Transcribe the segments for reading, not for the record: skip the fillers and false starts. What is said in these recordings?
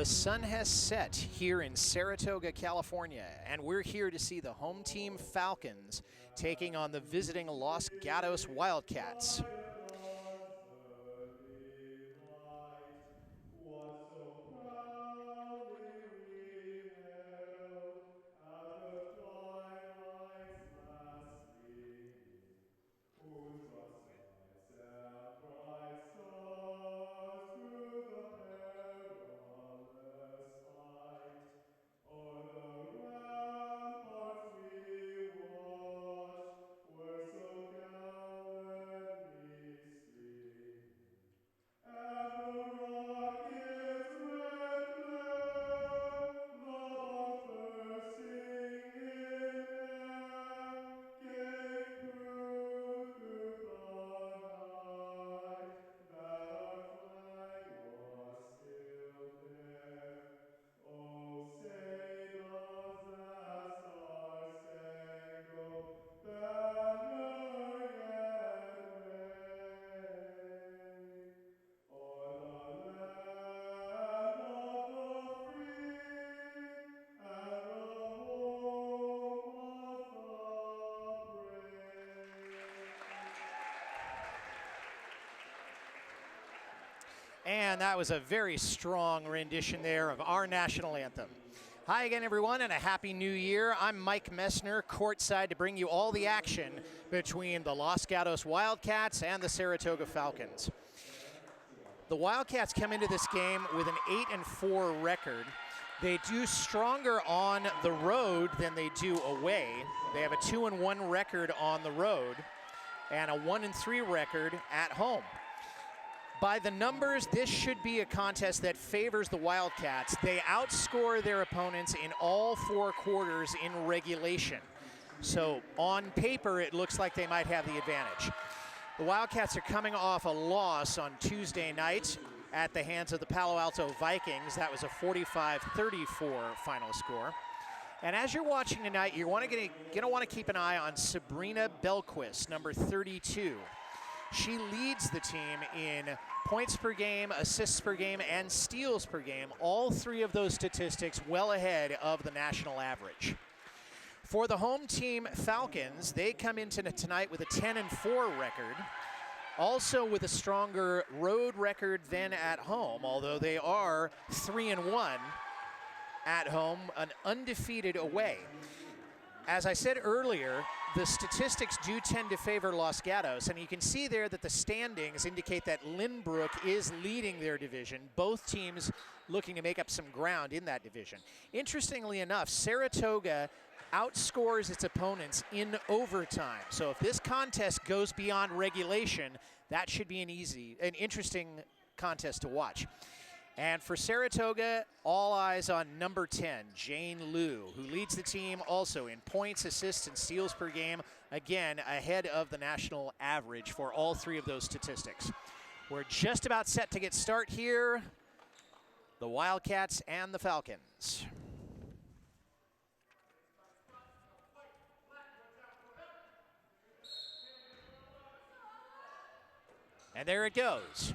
The sun has set here in Saratoga, California, and we're here to see the home team Falcons taking on the visiting Los Gatos Wildcats. And that was a very strong rendition there of our national anthem. Hi again, everyone, and a happy new year. I'm Mike Messner, courtside to bring you all the action between the Los Gatos Wildcats and the Saratoga Falcons. The Wildcats come into this game with an 8-4 record. They do stronger on the road than they do away. They have a 2-1 record on the road and a 1-3 record at home. By the numbers, this should be a contest that favors the Wildcats. They outscore their opponents in all 4 quarters in regulation. So on paper, it looks like they might have the advantage. The Wildcats are coming off a loss on Tuesday night at the hands of the Palo Alto Vikings. That was a 45-34 final score. And as you're watching tonight, you're gonna want to keep an eye on Sabrina Belquist, number 32. She leads the team in points per game, assists per game, and steals per game. All 3 of those statistics well ahead of the national average. For the home team Falcons, they come into tonight with a 10-4 record, also with a stronger road record than at home, although they are 3-1 at home, an undefeated away. As I said earlier, the statistics do tend to favor Los Gatos, and you can see there that the standings indicate that Lynbrook is leading their division, both teams looking to make up some ground in that division. Interestingly enough, Saratoga outscores its opponents in overtime. So if this contest goes beyond regulation, that should be an interesting contest to watch. And for Saratoga, all eyes on number 10, Jane Liu, who leads the team also in points, assists, and steals per game, again, ahead of the national average for all 3 of those statistics. We're just about set to get start here, the Wildcats and the Falcons. And there it goes.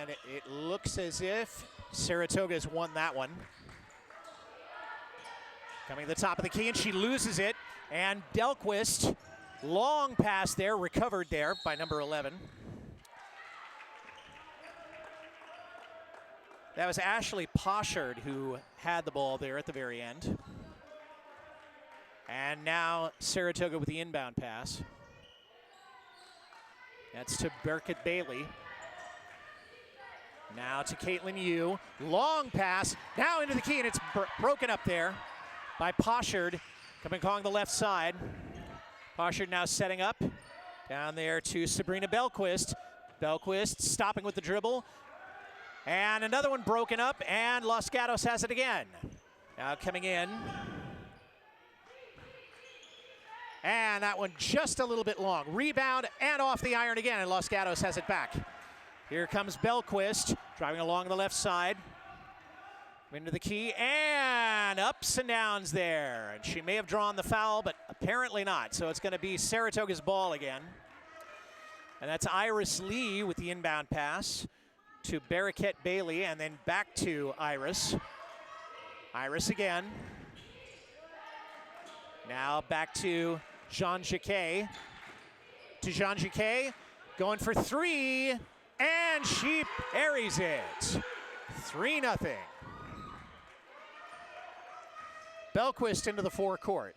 And it looks as if Saratoga's won that one. Coming to the top of the key, and she loses it. And Belquist, long pass there, recovered there by number 11. That was Ashley Poshard who had the ball there at the very end. And now Saratoga with the inbound pass. That's to Burkett Bailey. Now to Caitlin Yu, long pass, now into the key, and it's broken up there by Poshard, calling the left side. Poshard now setting up, down there to Sabrina Belquist. Belquist stopping with the dribble, and another one broken up, and Los Gatos has it again. Now coming in, and that one just a little bit long. Rebound, and off the iron again, and Los Gatos has it back. Here comes Belquist, driving along the left side. Into the key, and ups and downs there. And she may have drawn the foul, but apparently not. So it's going to be Saratoga's ball again. And that's Iris Lee with the inbound pass to Barriquette Bailey, and then back to Iris. Iris again. Now back to Jean Jacquet. To Jean Jacquet, going for three, and she parries it. 3-0. Belquist into the forecourt.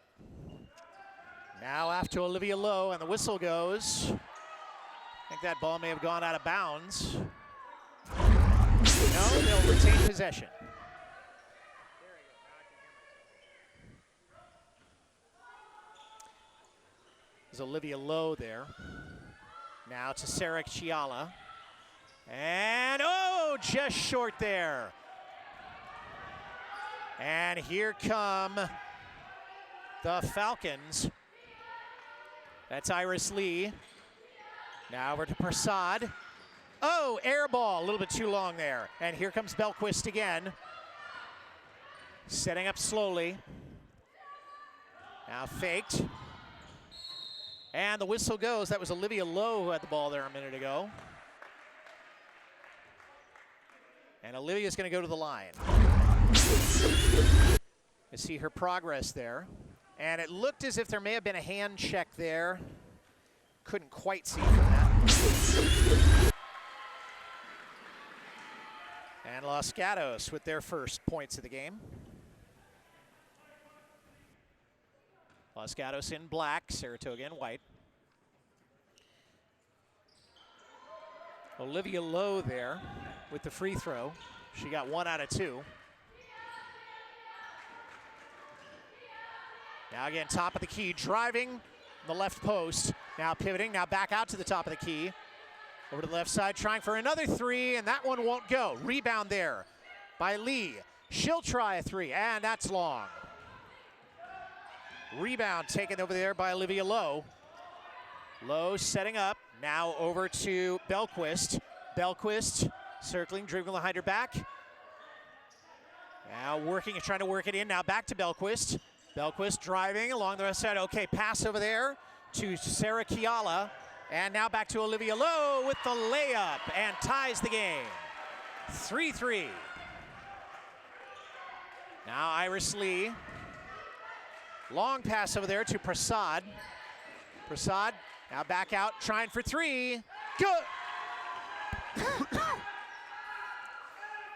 Now after Olivia Lowe, and the whistle goes. I think that ball may have gone out of bounds. No, they'll retain possession. There's Olivia Lowe there. Now to Sarah Chiala. And oh, just short there. And here come the Falcons. That's Iris Lee. Now over to Prasad. Oh, air ball, a little bit too long there. And here comes Belquist again. Setting up slowly. Now faked. And the whistle goes. That was Olivia Lowe who had the ball there a minute ago. And Olivia's going to go to the line. You see her progress there. And it looked as if there may have been a hand check there. Couldn't quite see from that. And Los Gatos with their first points of the game. Los Gatos in black, Saratoga in white. Olivia Lowe there with the free throw. She got 1 out of 2. Now again, top of the key, driving the left post. Now pivoting, now back out to the top of the key. Over to the left side, trying for another 3, and that one won't go. Rebound there by Lee. She'll try a 3, and that's long. Rebound taken over there by Olivia Lowe. Lowe setting up. Now over to Belquist. Belquist circling, dribbling behind her back. Now working, trying to work it in. Now back to Belquist. Belquist driving along the left side. Okay, pass over there to Sarah Chiala. And now back to Olivia Lowe with the layup and ties the game. 3-3. Now Iris Lee. Long pass over there to Prasad. Prasad now back out, trying for 3. Good.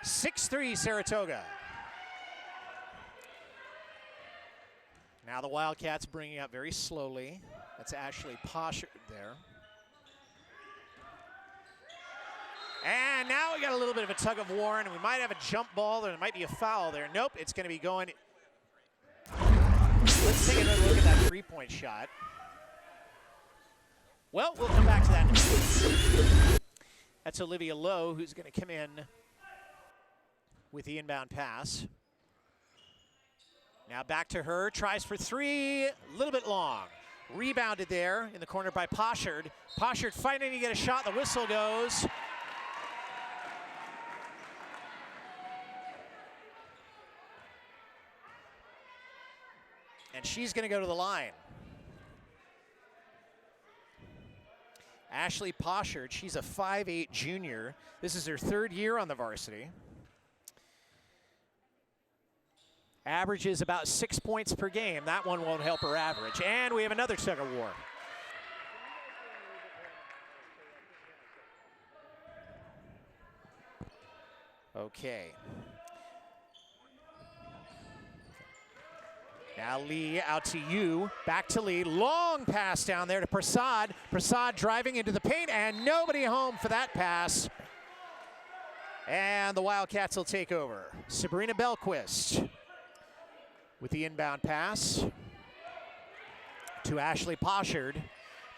6-3 Saratoga. Now the Wildcats bringing up very slowly. That's Ashley Poshard there. And now we got a little bit of a tug of war, and we might have a jump ball, or there might be a foul there. Nope, it's going to be going. Let's take another look at that three-point shot. Well, we'll come back to that in a minute. That's Olivia Lowe, who's going to come in with the inbound pass. Now back to her, tries for 3, a little bit long. Rebounded there in the corner by Poshard. Poshard fighting to get a shot, the whistle goes. And she's going to go to the line. Ashley Poshard, she's a 5'8" junior. This is her 3rd year on the varsity. Averages about 6 points per game. That one won't help her average. And we have another tug of war. Okay. Now Lee out to you, back to Lee. Long pass down there to Prasad. Prasad driving into the paint, and nobody home for that pass. And the Wildcats will take over. Sabrina Belquist with the inbound pass to Ashley Poshard.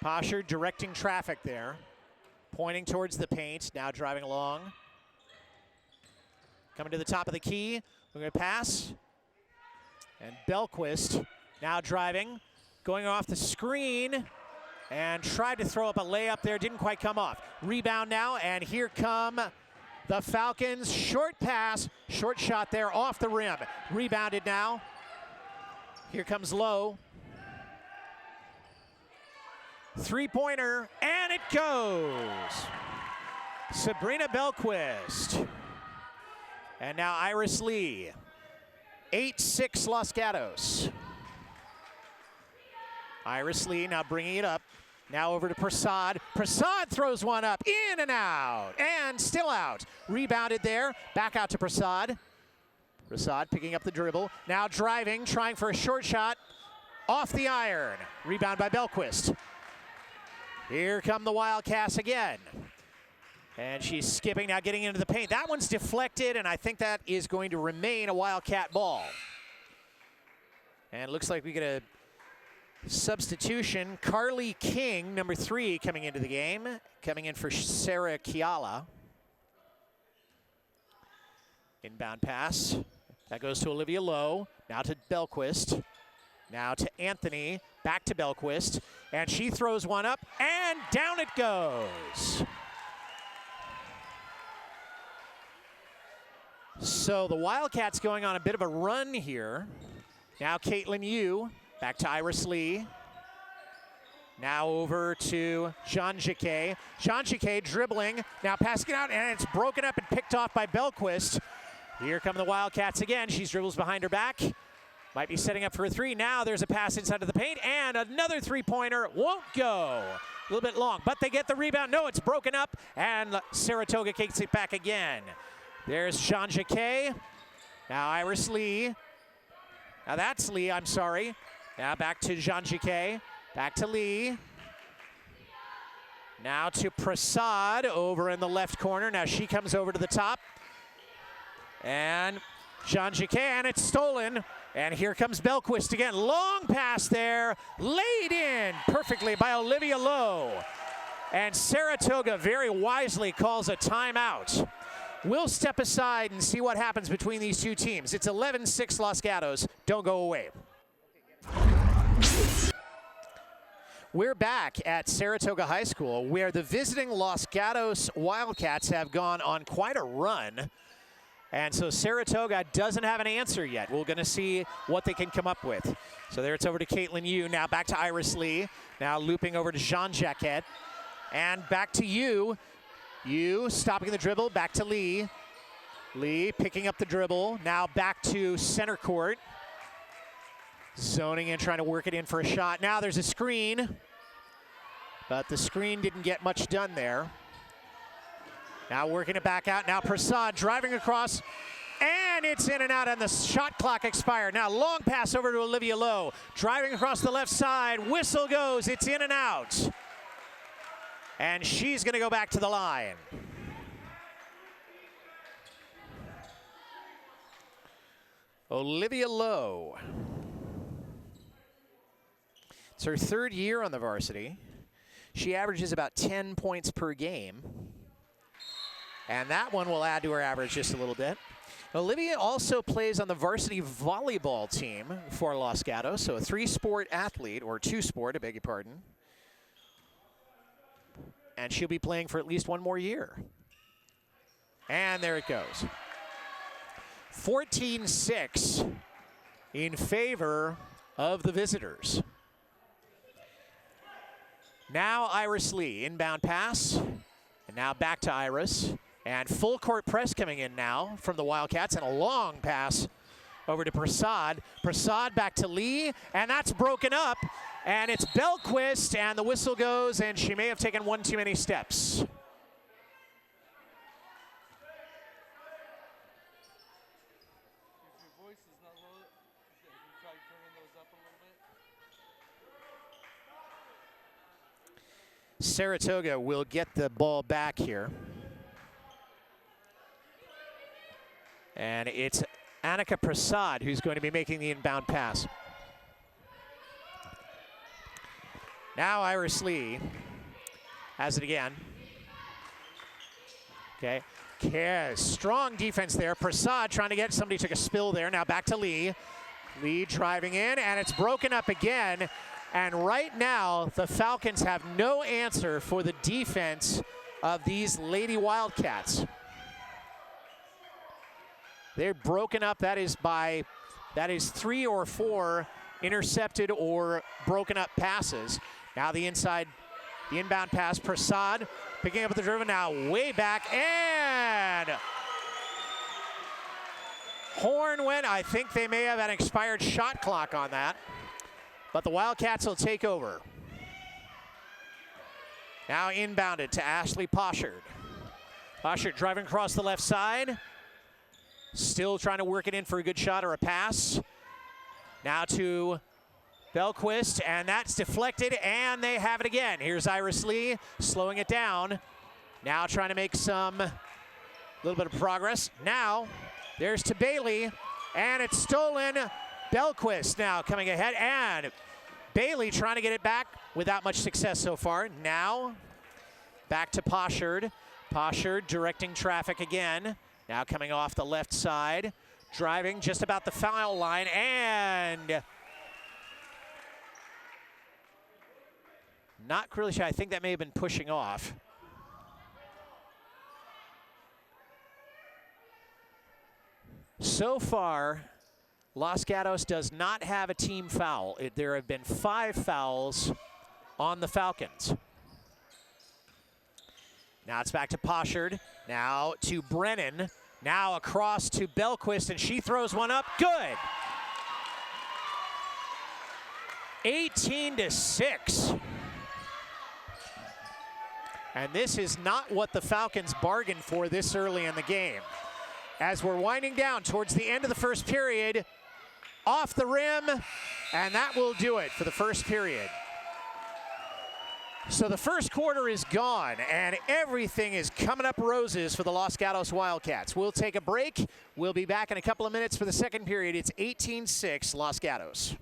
Poshard directing traffic there, pointing towards the paint, now driving along. Coming to the top of the key, we're going to pass. And Belquist now driving, going off the screen, and tried to throw up a layup there, didn't quite come off. Rebound now, and here come the Falcons. Short pass, short shot there off the rim. Rebounded now. Here comes Lowe. Three-pointer, and it goes. Sabrina Belquist. And now Iris Lee. 8-6 Los Gatos. Iris Lee now bringing it up. Now over to Prasad. Prasad throws one up, in and out, and still out. Rebounded there, back out to Prasad. Prasad picking up the dribble. Now driving, trying for a short shot. Off the iron. Rebound by Belquist. Here come the Wildcats again. And she's skipping, now getting into the paint. That one's deflected, and I think that is going to remain a Wildcat ball. And it looks like we get a substitution. Carly King, number 3, coming into the game. Coming in for Sarah Kiala. Inbound pass. That goes to Olivia Lowe. Now to Belquist. Now to Anthony. Back to Belquist. And she throws one up, and down it goes. So the Wildcats going on a bit of a run here. Now Caitlin Yu, back to Iris Lee. Now over to Jean Jacquet. Jean Jacquet dribbling, now passing it out, and it's broken up and picked off by Belquist. Here come the Wildcats again. She dribbles behind her back. Might be setting up for a 3. Now there's a pass inside of the paint, and another 3-pointer won't go. A little bit long, but they get the rebound. No, it's broken up, and Saratoga kicks it back again. There's Jean Jacquet. Now Iris Lee. Now that's Lee, I'm sorry. Now back to Jean Jacquet. Back to Lee. Now to Prasad over in the left corner. Now she comes over to the top. And Jean Jacquet, and it's stolen. And here comes Belquist again. Long pass there. Laid in perfectly by Olivia Lowe. And Saratoga very wisely calls a timeout. We'll step aside and see what happens between these two teams. It's 11-6 Los Gatos. Don't go away. We're back at Saratoga High School, where the visiting Los Gatos Wildcats have gone on quite a run. And so Saratoga doesn't have an answer yet. We're going to see what they can come up with. So there it's over to Caitlin Yu. Now back to Iris Lee. Now looping over to Jean Jacquet. And back to Yu. Yu stopping the dribble, back to Lee. Lee picking up the dribble, now back to center court. Zoning in, trying to work it in for a shot. Now there's a screen, but the screen didn't get much done there. Now working it back out, now Prasad driving across, and it's in and out, and the shot clock expired. Now long pass over to Olivia Lowe, driving across the left side, whistle goes, it's in and out. And she's going to go back to the line. Olivia Lowe. It's her 3rd year on the varsity. She averages about 10 points per game. And that one will add to her average just a little bit. Olivia also plays on the varsity volleyball team for Los Gatos, so a 3-sport athlete, or 2-sport, I beg your pardon. And she'll be playing for at least 1 more year. And there it goes. 14-6 in favor of the visitors. Now Iris Lee, inbound pass. And now back to Iris. And full court press coming in now from the Wildcats. And a long pass over to Prasad. Prasad back to Lee. And that's broken up. And it's Belquist, and the whistle goes, and she may have taken 1 too many steps. If your voice is not low, you try turning those up a little bit. Saratoga will get the ball back here. And it's Annika Prasad who's going to be making the inbound pass. Now Iris Lee has it again. Okay, strong defense there. Prasad trying to get, somebody took a spill there. Now back to Lee. Lee driving in, and it's broken up again. And right now, the Falcons have no answer for the defense of these Lady Wildcats. They're broken up, that is 3 or 4 intercepted or broken up passes. Now the inbound pass, Prasad Picking up the driven now, way back, and horn went. I think they may have an expired shot clock on that, but the Wildcats will take over. Now inbounded to Ashley Poshard. Poshard driving across the left side. Still trying to work it in for a good shot or a pass. Now to Belquist, and that's deflected, and they have it again. Here's Iris Lee slowing it down. Now trying to make some little bit of progress. Now there's to Bailey, and it's stolen. Belquist now coming ahead, and Bailey trying to get it back without much success so far. Now back to Poshard. Poshard directing traffic again. Now coming off the left side, driving just about the foul line, and not really sure. I think that may have been pushing off. So far, Los Gatos does not have a team foul. There have been 5 fouls on the Falcons. Now it's back to Poshard. Now to Brennan. Now across to Belquist, and she throws one up. Good. 18-6. And this is not what the Falcons bargained for this early in the game. As we're winding down towards the end of the first period, off the rim, and that will do it for the first period. So the first quarter is gone, and everything is coming up roses for the Los Gatos Wildcats. We'll take a break. We'll be back in a couple of minutes for the second period. It's 18-6 Los Gatos.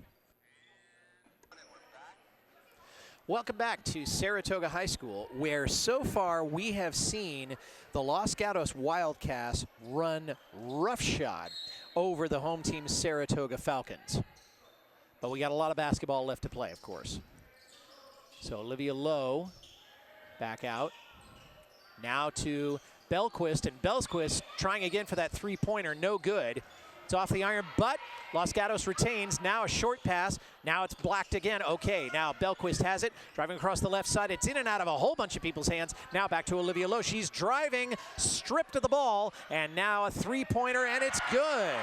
Welcome back to Saratoga High School, where so far we have seen the Los Gatos Wildcats run roughshod over the home team's Saratoga Falcons. But we got a lot of basketball left to play, of course. So Olivia Lowe back out. Now to Belquist, and Belquist trying again for that three-pointer, no good. It's off the iron, but Los Gatos retains. Now a short pass. Now it's blocked again. Okay, now Belquist has it. Driving across the left side. It's in and out of a whole bunch of people's hands. Now back to Olivia Lowe. She's driving, stripped of the ball, and now a three-pointer, and it's good.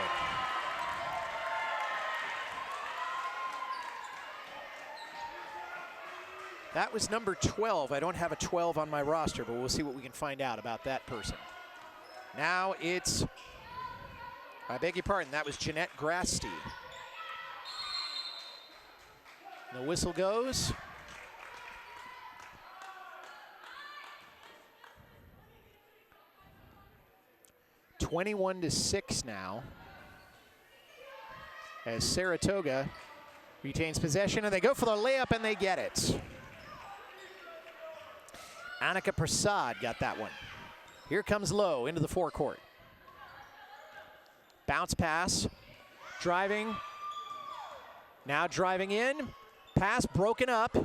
That was number 12. I don't have a 12 on my roster, but we'll see what we can find out about that person. Now it's, I beg your pardon, that was Jeanette Grasty. The whistle goes. (21-6) now, as Saratoga retains possession, and they go for the layup, and they get it. Annika Prasad got that one. Here comes Lowe into the forecourt. Bounce pass, driving, now driving in, pass broken up.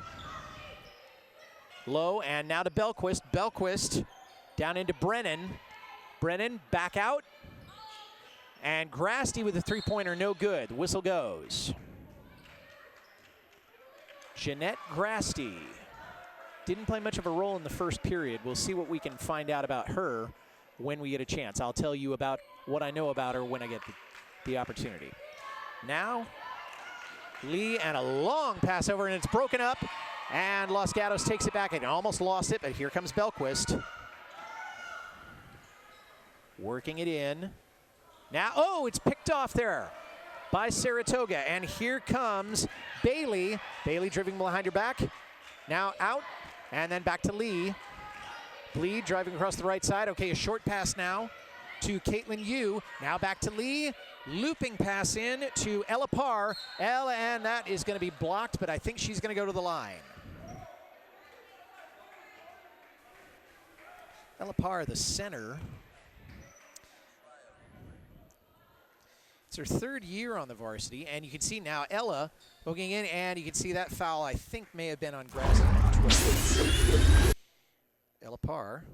Lowe, and now to Belquist. Belquist down into Brennan. Brennan back out, and Grasty with a three-pointer, no good. The whistle goes. Jeanette Grasty didn't play much of a role in the first period. We'll see what we can find out about her when we get a chance. I'll tell you about what I know about her when I get the opportunity. Now, Lee, and a long pass over, and it's broken up, and Los Gatos takes it back and almost lost it, but here comes Belquist. Working it in. Now, oh, it's picked off there by Saratoga, and here comes Bailey. Bailey dribbling behind her back. Now out, and then back to Lee. Lee driving across the right side. Okay, a short pass now to Caitlin Yu. Now back to Lee. Looping pass in to Ella Parr. Ella, and that is going to be blocked, but I think she's going to go to the line. Ella Parr, the center. It's her third year on the varsity, and you can see now Ella poking in, and you can see that foul I think may have been on grass. Ella Parr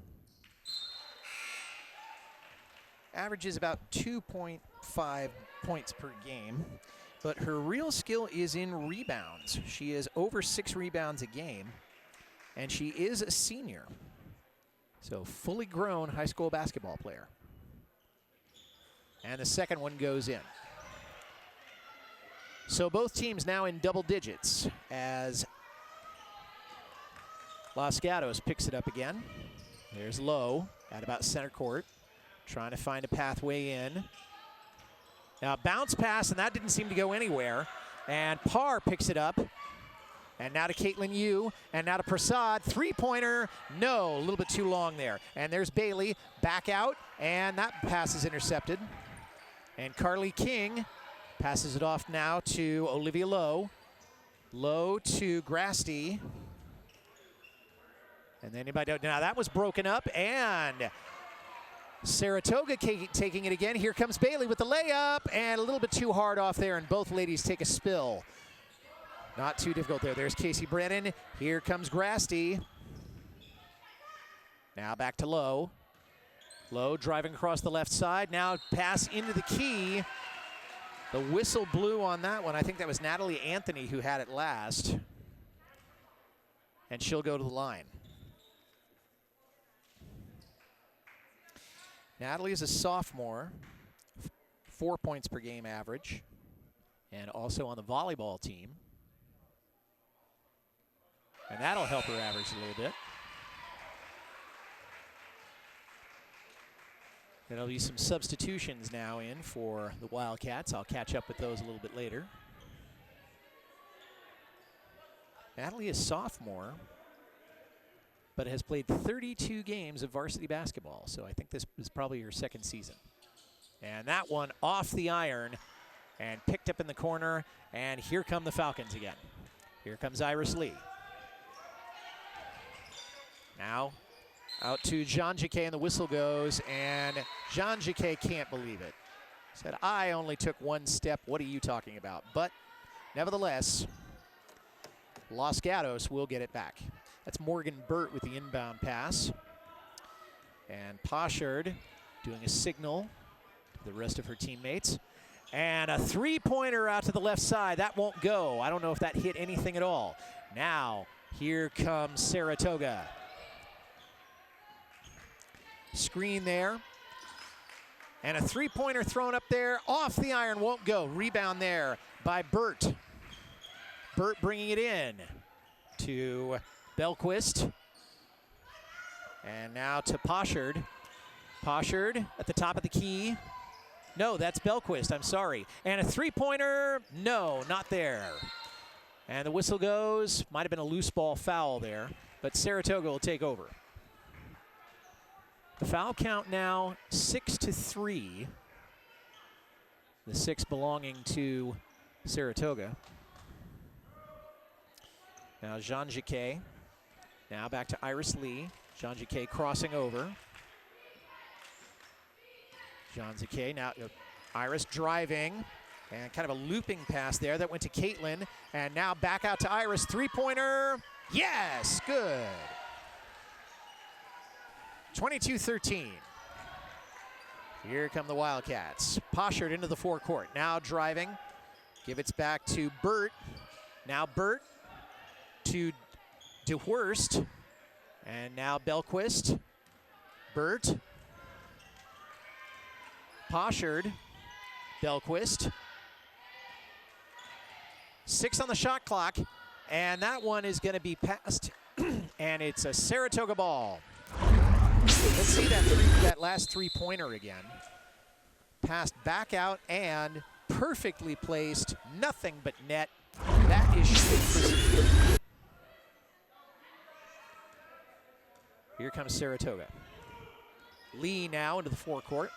averages about 2.5 points per game, but her real skill is in rebounds. She is over 6 rebounds a game, and she is a senior. So fully grown high school basketball player. And the second one goes in. So both teams now in double digits as Los Gatos picks it up again. There's Lowe at about center court, trying to find a pathway in. Now bounce pass, and that didn't seem to go anywhere. And Parr picks it up. And now to Caitlin Yu, and now to Prasad, three-pointer, no, a little bit too long there. And there's Bailey, back out, and that pass is intercepted. And Carly King passes it off now to Olivia Lowe. Lowe to Grasty. And then anybody don't, now that was broken up, and Saratoga taking it again. Here comes Bailey with the layup, and a little bit too hard off there, and both ladies take a spill. Not too difficult there. There's Casey Brennan. Here comes Grasty. Now back to Lowe. Lowe driving across the left side. Now pass into the key. The whistle blew on that one. I think that was Natalie Anthony who had it last. And she'll go to the line. Natalie is a sophomore. 4 points per game average. And also on the volleyball team. And that'll help her average a little bit. There'll be some substitutions now in for the Wildcats. I'll catch up with those a little bit later. Natalie is sophomore, but has played 32 games of varsity basketball. So I think this is probably her second season. And that one off the iron and picked up in the corner. And here come the Falcons again. Here comes Iris Lee. Now out to Jean Jacquet, and the whistle goes, and Jean Jacquet can't believe it. Said, I only took one step. What are you talking about? But nevertheless, Los Gatos will get it back. That's Morgan Burt with the inbound pass. And Poshard doing a signal to the rest of her teammates. And a three-pointer out to the left side. That won't go. I don't know if that hit anything at all. Now, here comes Saratoga. Screen there. And a three-pointer thrown up there. Off the iron, won't go. Rebound there by Burt. Burt bringing it in to Belquist. And now to Poshard. Poshard at the top of the key. No, that's Belquist, I'm sorry. And a three-pointer, no, not there. And the whistle goes. Might have been a loose ball foul there, but Saratoga will take over. The foul count now 6-3. The 6 belonging to Saratoga. Now Jean Jacquet. Now back to Iris Lee. Jean Jacquet crossing over. Jean Jacquet now Iris driving. And kind of a looping pass there that went to Caitlin. And now back out to Iris. Three-pointer. Yes, good. 22-13. Here come the Wildcats. Poshard into the forecourt. Now driving. Give it back to Burt. Now Burt to DeWurst. And now Belquist. Burt. Poshard. Belquist. 6 on the shot clock. And that one is going to be passed. And it's a Saratoga ball. Let's see that last three-pointer again. Passed back out and perfectly placed. Nothing but net. That is shooting for Here comes Saratoga. Lee now into the forecourt.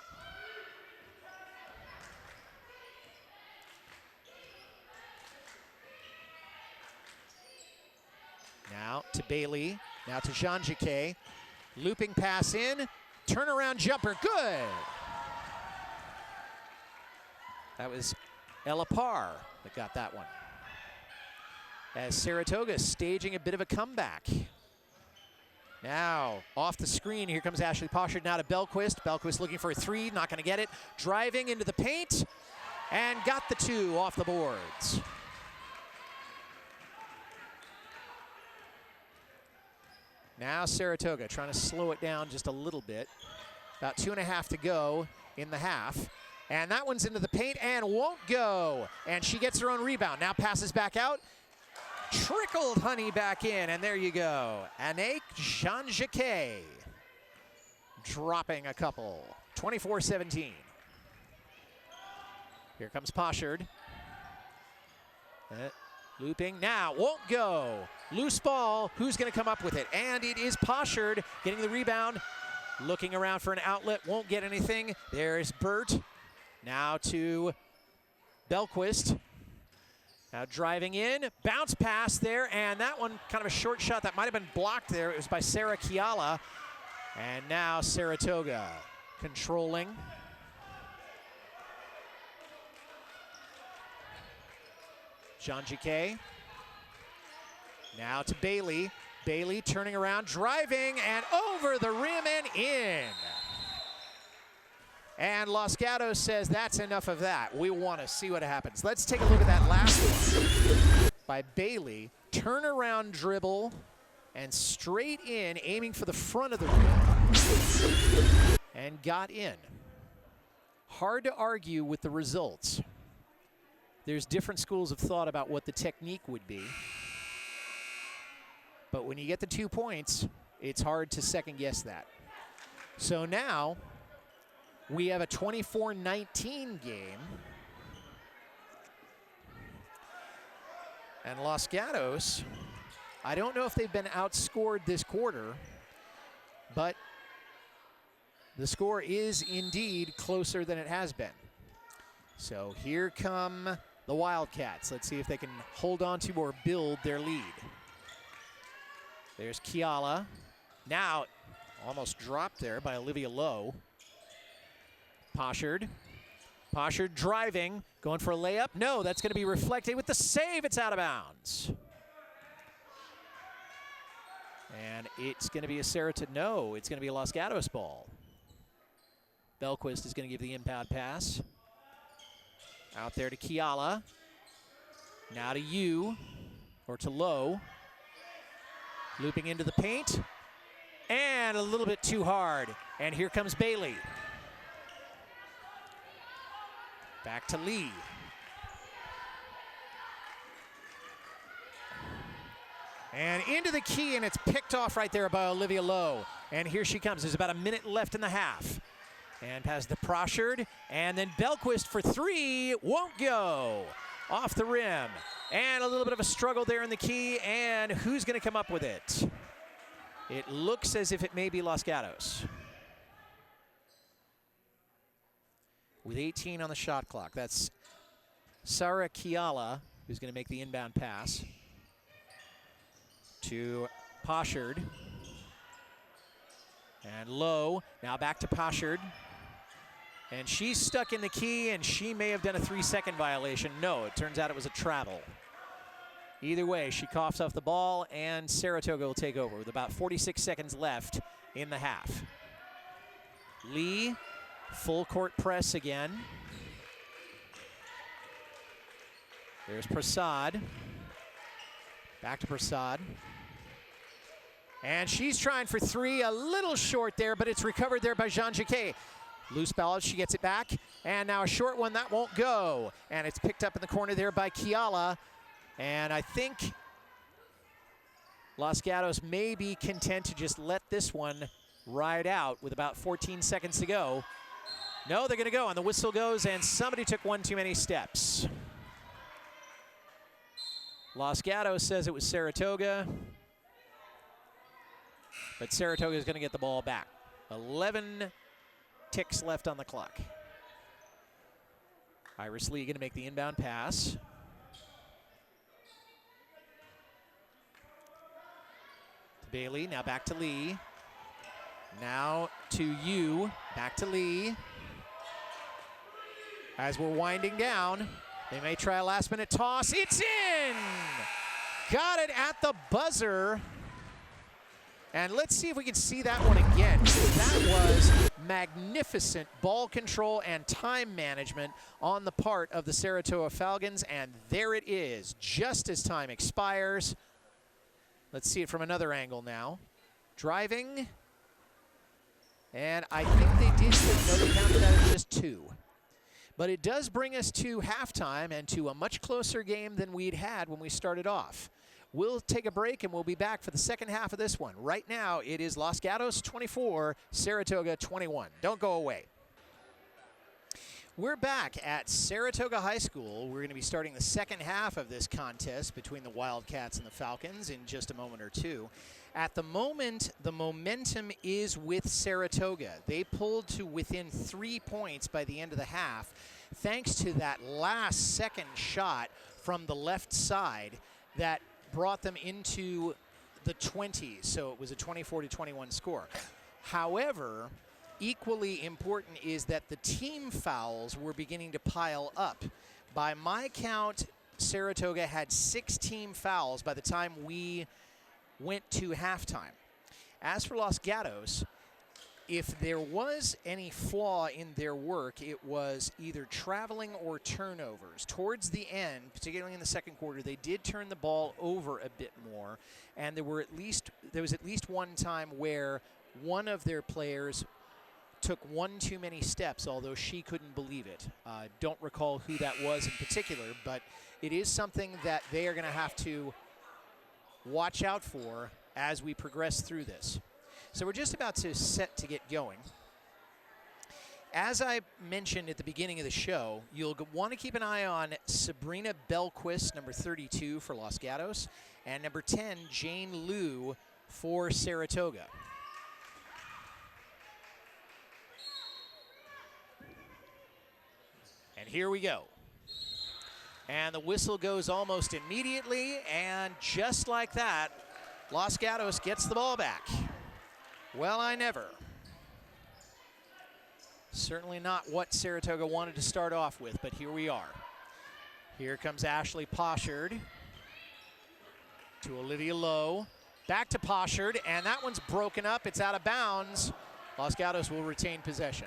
Now to Bailey. Now to Jean Jacquet. Looping pass in, turnaround jumper, good. That was Ella Parr that got that one. As Saratoga staging a bit of a comeback. Now off the screen, here comes Ashley Poshard now to Belquist. Belquist looking for a three, not gonna get it. Driving into the paint and got the 2 off the boards. Now Saratoga trying to slow it down just a little bit. About 2.5 to go in the half. And that one's into the paint and won't go. And she gets her own rebound. Now passes back out. Trickled Honey back in, and there you go. Anek Jean-Jacquet dropping a couple. 24-17. Here comes Poshard. Looping now, won't go. Loose ball, who's gonna come up with it? And it is Poshard getting the rebound. Looking around for an outlet, won't get anything. There's Burt. Now to Belquist. Now driving in, bounce pass there, and that one kind of a short shot that might have been blocked there. It was by Sarah Kiala. And now Saratoga controlling. Jean-Jacquet. Now to Bailey. Bailey turning around, driving, and over the rim and in. And Los Gatos says that's enough of that. We want to see what happens. Let's take a look at that last one by Bailey. Turnaround dribble and straight in, aiming for the front of the rim. And got in. Hard to argue with the results. There's different schools of thought about what the technique would be. But when you get the 2 points, it's hard to second guess that. So now we have a 24-19 game. And Los Gatos, I don't know if they've been outscored this quarter, but the score is indeed closer than it has been. So here come the Wildcats. Let's see if they can hold on to or build their lead. There's Kiala. Now, almost dropped there by Olivia Lowe. Poshard. Poshard driving, going for a layup. No, that's going to be reflected with the save. It's out of bounds. And it's going to be a Saratoga. No, it's going to be a Los Gatos ball. Belquist is going to give the inbound pass. Out there to Kiala. Now to you, or to Lowe. Looping into the paint. And a little bit too hard. And here comes Bailey. Back to Lee. And into the key, and it's picked off right there by Olivia Lowe. And here she comes. There's about a minute left in the half. And pass to Proshard, and then Belquist for three, won't go. Off the rim, and a little bit of a struggle there in the key, and who's gonna come up with it? It looks as if it may be Los Gatos. With 18 on the shot clock, that's Sarah Kiala, who's gonna make the inbound pass to Poshard. And Lowe, now back to Poshard. And she's stuck in the key, and she may have done a 3-second violation. No, it turns out it was a travel. Either way, she coughs off the ball, and Saratoga will take over with about 46 seconds left in the half. Lee, full court press again. There's Prasad. Back to Prasad. And she's trying for three, a little short there, but it's recovered there by Jean-Jacquet. Loose ball, she gets it back, and now a short one that won't go. And it's picked up in the corner there by Kiala. And I think Los Gatos may be content to just let this one ride out with about 14 seconds to go. No, they're gonna go, and the whistle goes, and somebody took one too many steps. Los Gatos says it was Saratoga, but Saratoga is gonna get the ball back. 11 ticks left on the clock. Iris Lee gonna make the inbound pass. To Bailey, now back to Lee. Now to you, back to Lee. As we're winding down, they may try a last minute toss. It's in! Got it at the buzzer. And let's see if we can see that one again. That was magnificent ball control and time management on the part of the Saratoga Falcons, and there it is, just as time expires. Let's see it from another angle now. Driving. And I think they did, no, they counted that as just 2. But it does bring us to halftime and to a much closer game than we'd had when we started off. We'll take a break and we'll be back for the second half of this one. Right now, it is Los Gatos 24, Saratoga 21. Don't go away. We're back at Saratoga High School. We're going to be starting the second half of this contest between the Wildcats and the Falcons in just a moment or two. At the moment, the momentum is with Saratoga. They pulled to within 3 points by the end of the half, thanks to that last second shot from the left side that brought them into the 20s. So it was a 24-21 score. However, equally important is that the team fouls were beginning to pile up. By my count, Saratoga had 6 team fouls by the time we went to halftime. As for Los Gatos, if there was any flaw in their work, it was either traveling or turnovers. Towards the end, particularly in the second quarter, they did turn the ball over a bit more, and there was at least one time where one of their players took one too many steps, although she couldn't believe it. Don't recall who that was in particular, but it is something that they are going to have to watch out for as we progress through this. So we're just about to set to get going. As I mentioned at the beginning of the show, you'll want to keep an eye on Sabrina Belquist, number 32 for Los Gatos, and number 10, Jane Liu for Saratoga. And here we go. And the whistle goes almost immediately, and just like that, Los Gatos gets the ball back. Well, I never. Certainly not what Saratoga wanted to start off with, but here we are. Here comes Ashley Poshard to Olivia Lowe. Back to Poshard, and that one's broken up. It's out of bounds. Los Gatos will retain possession.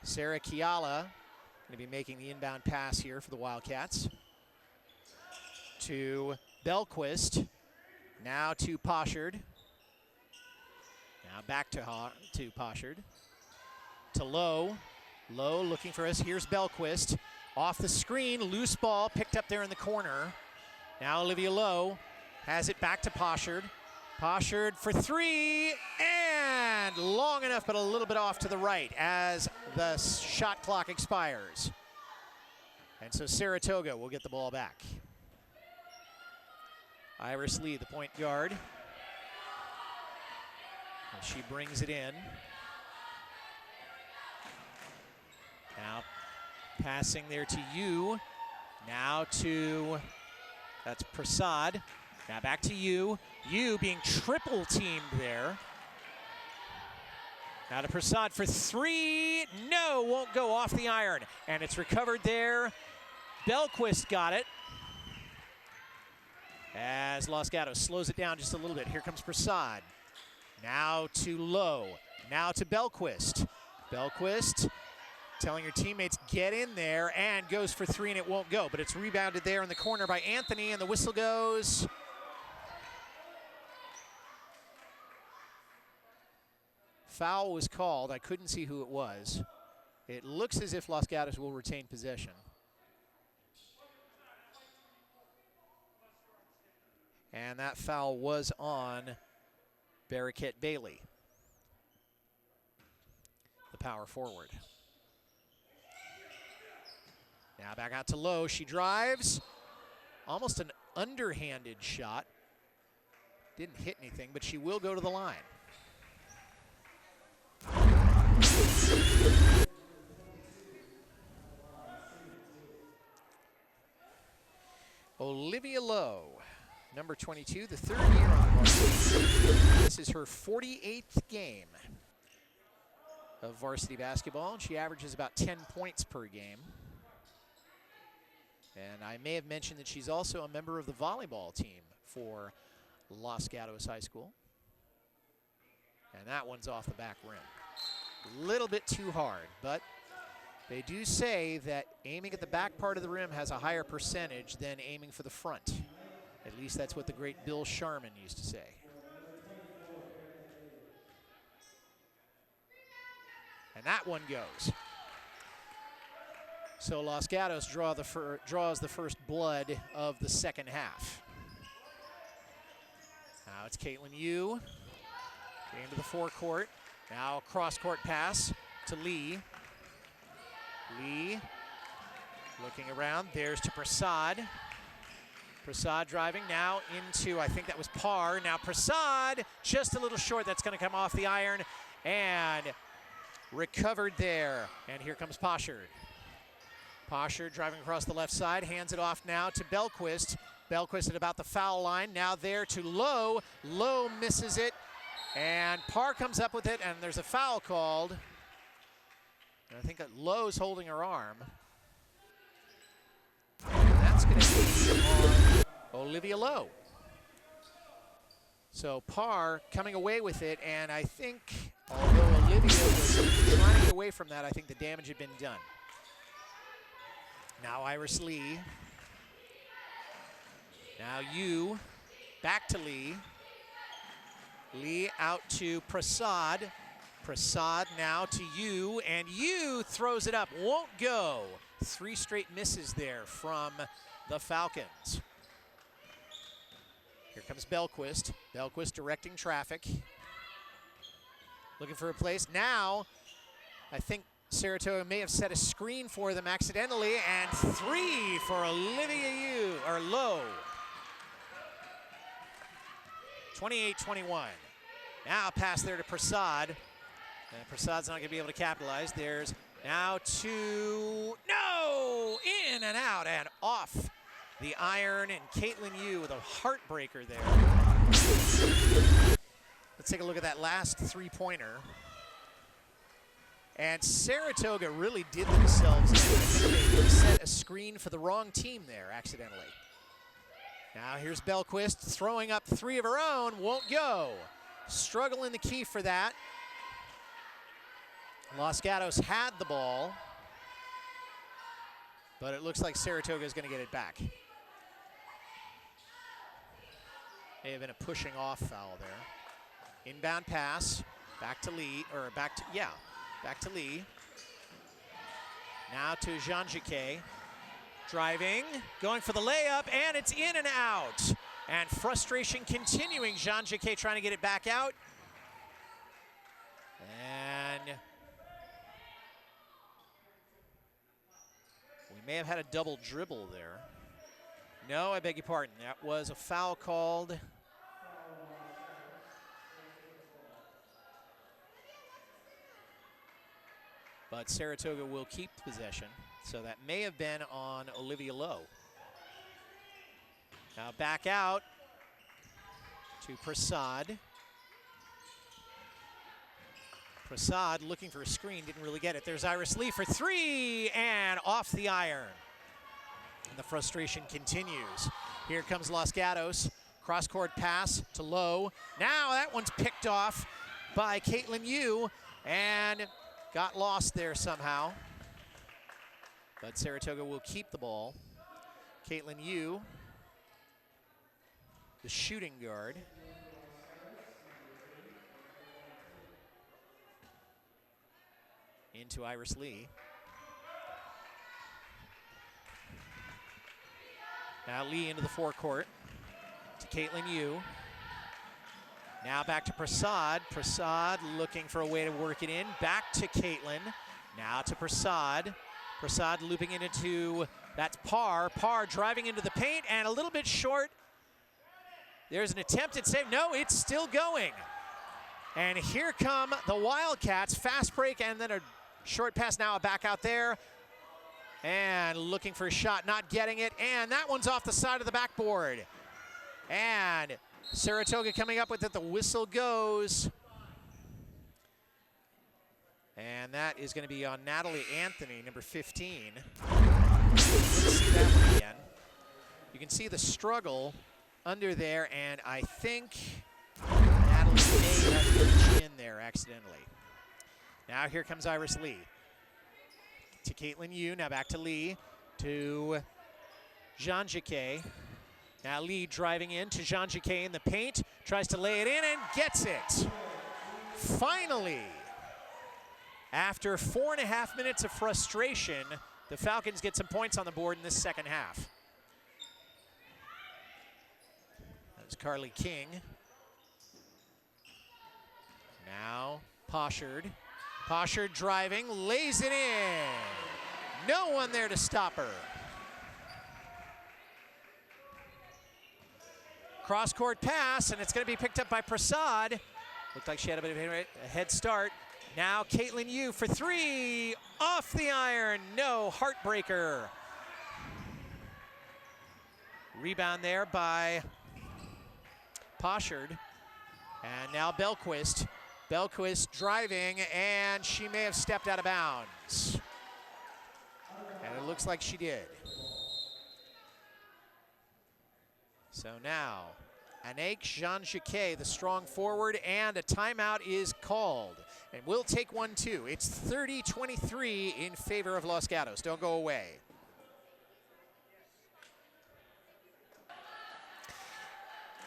Sarah Kiala going to be making the inbound pass here for the Wildcats. To Belquist. Now to Poshard. Now back to Poshard. To Lowe. Lowe looking for us. Here's Belquist. Off the screen. Loose ball picked up there in the corner. Now Olivia Lowe has it back to Poshard. Poshard for 3. And long enough, but a little bit off to the right as the shot clock expires. And so Saratoga will get the ball back. Iris Lee, the point guard. And she brings it in. Now passing there to Yu. Now to, that's Prasad. Now back to Yu. Yu being triple teamed there. Now to Prasad for 3. No, won't go off the iron. And it's recovered there. Belquist got it. As Los Gatos slows it down just a little bit. Here comes Prasad. Now to Lowe. Now to Belquist. Belquist telling her teammates, get in there, and goes for 3, and it won't go. But it's rebounded there in the corner by Anthony, and the whistle goes. Foul was called. I couldn't see who it was. It looks as if Los Gatos will retain possession. And that foul was on Barraquette Bailey, the power forward. Now back out to Lowe. She drives. Almost an underhanded shot. Didn't hit anything, but she will go to the line. Olivia Lowe, number 22, the third year on the varsity. This is her 48th game of varsity basketball. She averages about 10 points per game. And I may have mentioned that she's also a member of the volleyball team for Los Gatos High School. And that one's off the back rim. A little bit too hard, but they do say that aiming at the back part of the rim has a higher percentage than aiming for the front. At least that's what the great Bill Sharman used to say. And that one goes. So Los Gatos draws the first blood of the second half. Now it's Caitlin Yu into the forecourt. Now cross-court pass to Lee. Lee looking around. There's to Prasad. Prasad driving now into, I think that was Parr. Now Prasad just a little short. That's going to come off the iron and recovered there. And here comes Poshard. Poshard driving across the left side, hands it off now to Belquist. Belquist at about the foul line. Now there to Lowe. Lowe misses it. And Parr comes up with it, and there's a foul called. And I think that Lowe's holding her arm. And that's going to be on Olivia Lowe. So Parr coming away with it, and I think, although Olivia was trying to get away from that, I think the damage had been done. Now Iris Lee. Now Yu, back to Lee. Lee out to Prasad. Prasad now to Yu, and Yu throws it up, won't go. 3 straight misses there from the Falcons. Here comes Belquist. Belquist directing traffic. Looking for a place. Now, I think Saratoga may have set a screen for them accidentally, and 3 for Olivia Yu, or Lowe. 28-21. Now pass there to Prasad. And Prasad's not going to be able to capitalize. There's now to, no! In and out and off the iron, and Caitlin Yu with a heartbreaker there. Let's take a look at that last 3-pointer. And Saratoga really did themselves in. I think they set a screen for the wrong team there accidentally. Now here's Belquist throwing up 3 of her own, won't go. Struggle in the key for that. Los Gatos had the ball, but it looks like Saratoga is going to get it back. May have been a pushing off foul there. Inbound pass, back to Lee, or back to Lee. Now to Jean-Jacques. Driving, going for the layup, and it's in and out. And frustration continuing. Jean-Jacques trying to get it back out. And we may have had a double dribble there. No, I beg your pardon. That was a foul called. But Saratoga will keep possession. So that may have been on Olivia Lowe. Now back out to Prasad. Prasad looking for a screen, didn't really get it. There's Iris Lee for 3, and off the iron. And the frustration continues. Here comes Los Gatos. Cross-court pass to Lowe. Now that one's picked off by Caitlin Yu, and got lost there somehow. But Saratoga will keep the ball. Caitlin Yu, the shooting guard. Into Iris Lee. Now Lee into the forecourt to Caitlin Yu. Now back to Prasad. Prasad looking for a way to work it in. Back to Caitlin. Now to Prasad. Prasad looping it into, that's Parr. Parr driving into the paint and a little bit short. There's an attempted save. No, it's still going. And here come the Wildcats. Fast break and then a short pass, now back out there. And looking for a shot, not getting it. And that one's off the side of the backboard. And Saratoga coming up with it. The whistle goes. And that is going to be on Natalie Anthony, number 15. Let's see that one again. You can see the struggle under there, and I think Natalie may have hit the chin there accidentally. Now here comes Iris Lee. To Caitlin Yu, now back to Lee, to Jean-Jacques. Now Lee driving in to Jean-Jacques in the paint, tries to lay it in and gets it. Finally. After 4.5 minutes of frustration, the Falcons get some points on the board in this second half. That's Carly King. Now Poshard. Poshard driving, lays it in. No one there to stop her. Cross-court pass, and it's going to be picked up by Prasad. Looked like she had a bit of a head start. Now Caitlin Yu for three, off the iron, no, heartbreaker. Rebound there by Poshard. And now Belquist. Belquist driving, and she may have stepped out of bounds. And it looks like she did. So now, Anaik Jean-Jacquet, the strong forward, and a timeout is called. And we'll take one too. It's 30-23 in favor of Los Gatos. Don't go away.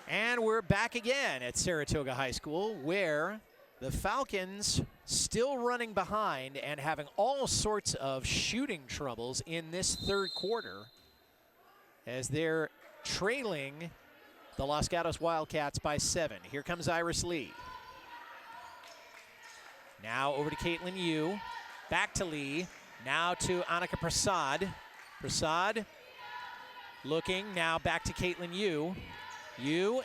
And we're back again at Saratoga High School, where the Falcons still running behind and having all sorts of shooting troubles in this third quarter as they're trailing the Los Gatos Wildcats by 7. Here comes Iris Lee. Now over to Caitlin Yu. Back to Lee. Now to Annika Prasad. Prasad looking. Now back to Caitlin Yu.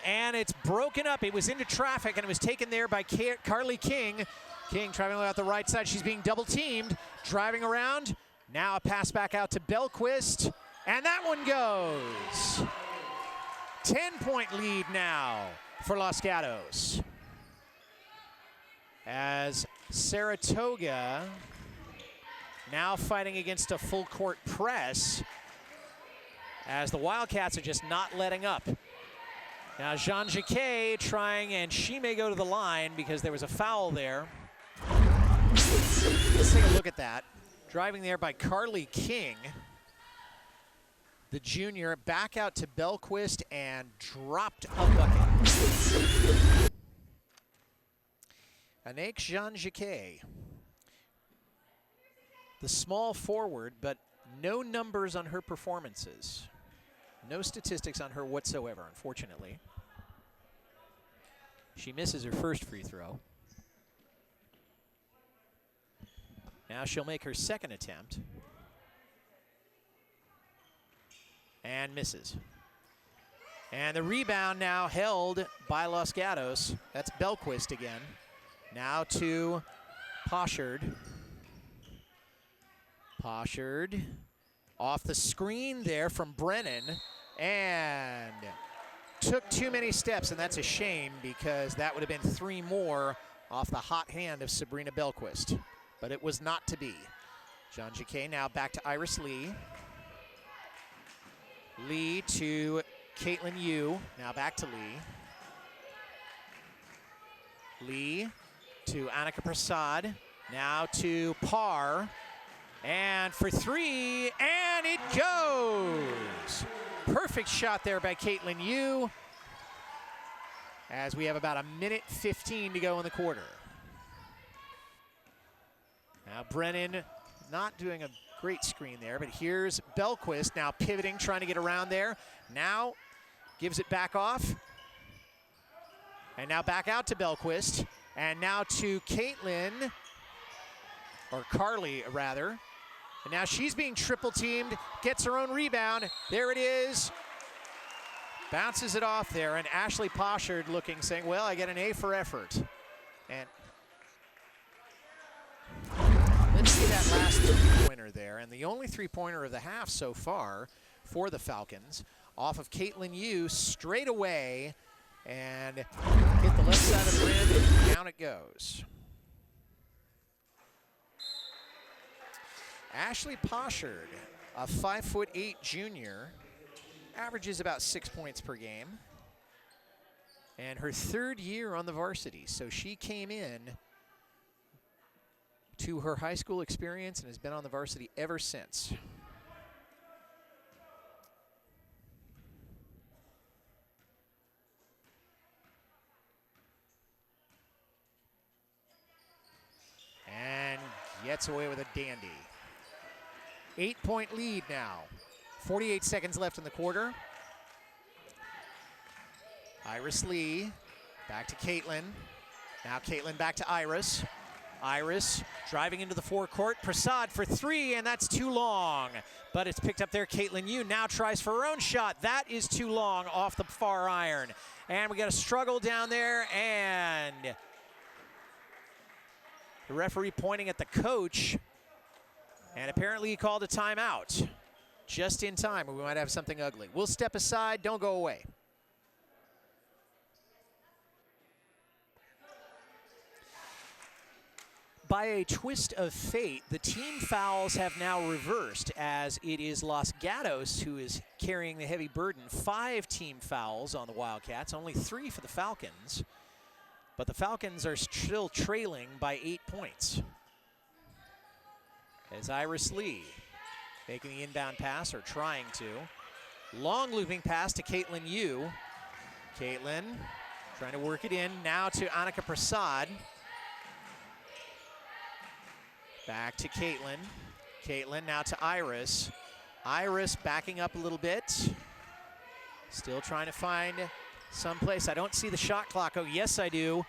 And it's broken up. It was into traffic, and it was taken there by Carly King. King traveling out the right side. She's being double teamed. Driving around. Now a pass back out to Belquist. And that one goes. 10-point lead now for Los Gatos. As Saratoga now fighting against a full court press, as the Wildcats are just not letting up. Now Jean-Jacquet trying, and she may go to the line because there was a foul there. Let's take a look at that. Driving there by Carly King. The junior back out to Belquist and dropped a bucket. Anaik Jean-Jacquet, the small forward, but no numbers on her performances. No statistics on her whatsoever, unfortunately. She misses her first free throw. Now she'll make her second attempt. And misses. And the rebound now held by Los Gatos. That's Belquist again. Now to Poshard. Poshard off the screen there from Brennan. And took too many steps, and that's a shame because that would have been 3 more off the hot hand of Sabrina Belquist. But it was not to be. Jean-Jacquet now back to Iris Lee. Lee to Caitlin Yu. Now back to Lee. Lee to Annika Prasad. Now to Parr. And for 3, and it goes! Perfect shot there by Caitlin Yu. As we have about 1:15 to go in the quarter. Now Brennan not doing a great screen there, but here's Belquist now pivoting, trying to get around there. Now gives it back off. And now back out to Belquist. And now to Caitlin, or Carly rather. And now she's being triple teamed, gets her own rebound. There it is. Bounces it off there, and Ashley Poshard looking, saying, well, I get an A for effort. And let's see that last three-pointer there. And the only three-pointer of the half so far for the Falcons, off of Caitlin Yu, straight away, and hit the left side of the rim, and down it goes. Ashley Poshard, a 5'8" junior, averages about 6 points per game. And her 3rd year on the varsity, so she came in to her high school experience and has been on the varsity ever since. And gets away with a dandy. 8-point lead now. 48 seconds left in the quarter. Iris Lee, back to Caitlin. Now Caitlin back to Iris. Iris driving into the forecourt. Prasad for three, and that's too long. But it's picked up there. Caitlin Yu now tries for her own shot. That is too long off the far iron. And we got a struggle down there, and the referee pointing at the coach. And apparently he called a timeout. Just in time, or we might have something ugly. We'll step aside, don't go away. By a twist of fate, the team fouls have now reversed, as it is Los Gatos who is carrying the heavy burden. 5 team fouls on the Wildcats, only 3 for the Falcons. But the Falcons are still trailing by 8 points. As Iris Lee making the inbound pass, or trying to. Long looping pass to Caitlin Yu. Caitlin trying to work it in, now to Annika Prasad. Back to Caitlin. Caitlin now to Iris. Iris backing up a little bit. Still trying to find some place. I don't see the shot clock. Oh, yes, I do.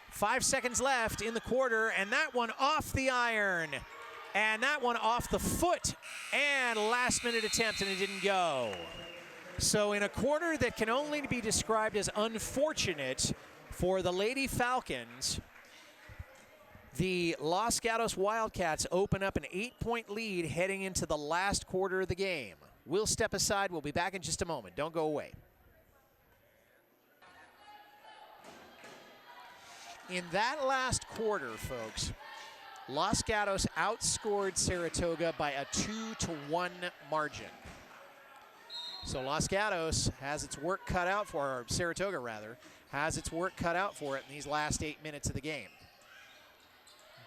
5 seconds left in the quarter, and that one off the iron. And that one off the foot. And last-minute attempt, and it didn't go. So in a quarter that can only be described as unfortunate for the Lady Falcons, the Los Gatos Wildcats open up an 8-point lead heading into the last quarter of the game. We'll step aside. We'll be back in just a moment. Don't go away. In that last quarter, folks, Los Gatos outscored Saratoga by a 2-1 margin. So Los Gatos has its work cut out for, or Saratoga rather, has its work cut out for it in these last 8 minutes of the game.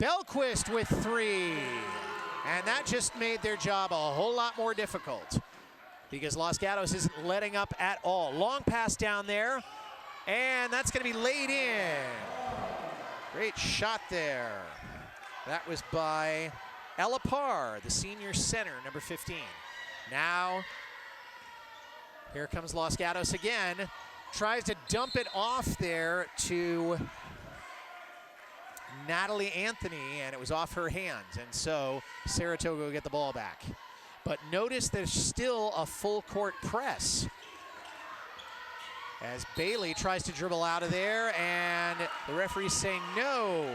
Belquist with 3, and that just made their job a whole lot more difficult because Los Gatos isn't letting up at all. Long pass down there, and that's going to be laid in. Great shot there. That was by Ella Parr, the senior center, number 15. Now, here comes Los Gatos again. Tries to dump it off there to Natalie Anthony, and it was off her hands, and so Saratoga will get the ball back. But notice there's still a full court press as Bailey tries to dribble out of there, and the referees say no.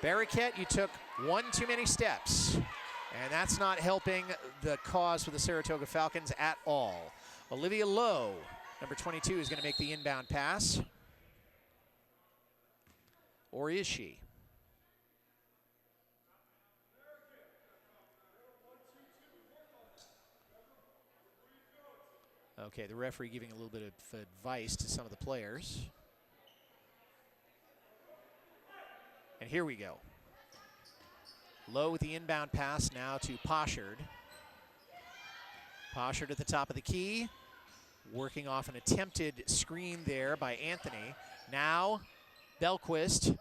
Barriquette, you took one too many steps, and that's not helping the cause for the Saratoga Falcons at all. Olivia Lowe, number 22, is going to make the inbound pass. Or is she? Okay, the referee giving a little bit of advice to some of the players. And here we go. Lowe with the inbound pass now to Poshard. Poshard at the top of the key, working off an attempted screen there by Anthony. Now Belquist,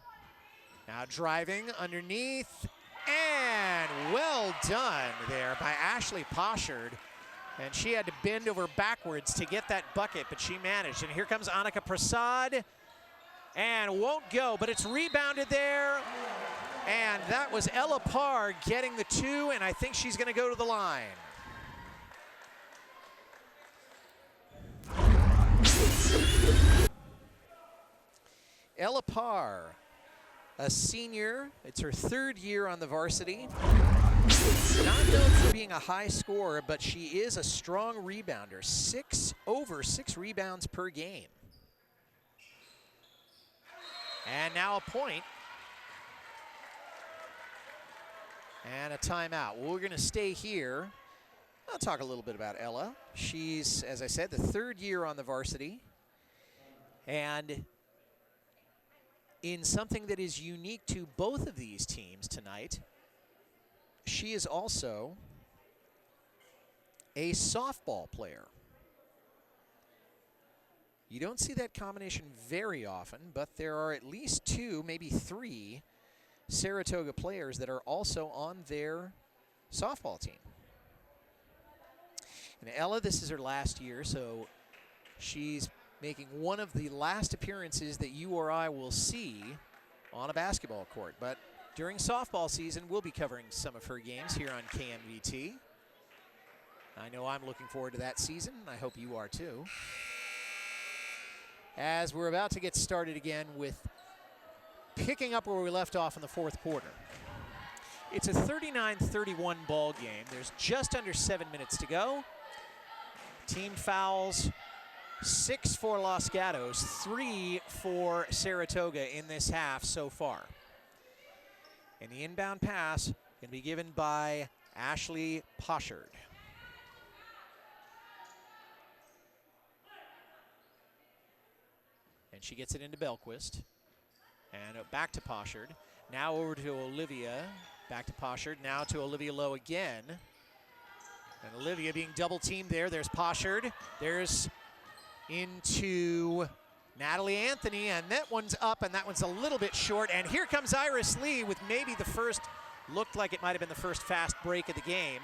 now driving underneath, and well done there by Ashley Poshard. And she had to bend over backwards to get that bucket, but she managed. And here comes Annika Prasad, and won't go, but it's rebounded there. And that was Ella Parr getting the 2, and I think she's going to go to the line. Ella Parr, a senior. It's her 3rd year on the varsity. Not known for being a high scorer, but she is a strong rebounder. Over 6 rebounds per game. And now a point. And a timeout. Well, we're going to stay here. I'll talk a little bit about Ella. She's, as I said, the 3rd year on the varsity. And in something that is unique to both of these teams tonight, she is also a softball player. You don't see that combination very often, but there are at least 2, maybe 3 Saratoga players that are also on their softball team. And Ella, this is her last year, so she's making one of the last appearances that you or I will see on a basketball court. But during softball season, we'll be covering some of her games here on KMVT. I know I'm looking forward to that season, and I hope you are too. As we're about to get started again with picking up where we left off in the fourth quarter. It's a 39-31 ball game. There's just under 7 minutes to go. Team fouls, 6 for Los Gatos, 3 for Saratoga in this half so far. And the inbound pass going to be given by Ashley Poshard. And she gets it into Belquist. And back to Poshard. Now over to Olivia. Back to Poshard. Now to Olivia Lowe again. And Olivia being double teamed there. There's Poshard. There's into Natalie Anthony. And that one's up, and that one's a little bit short. And here comes Iris Lee with maybe the first, looked like it might have been the first fast break of the game.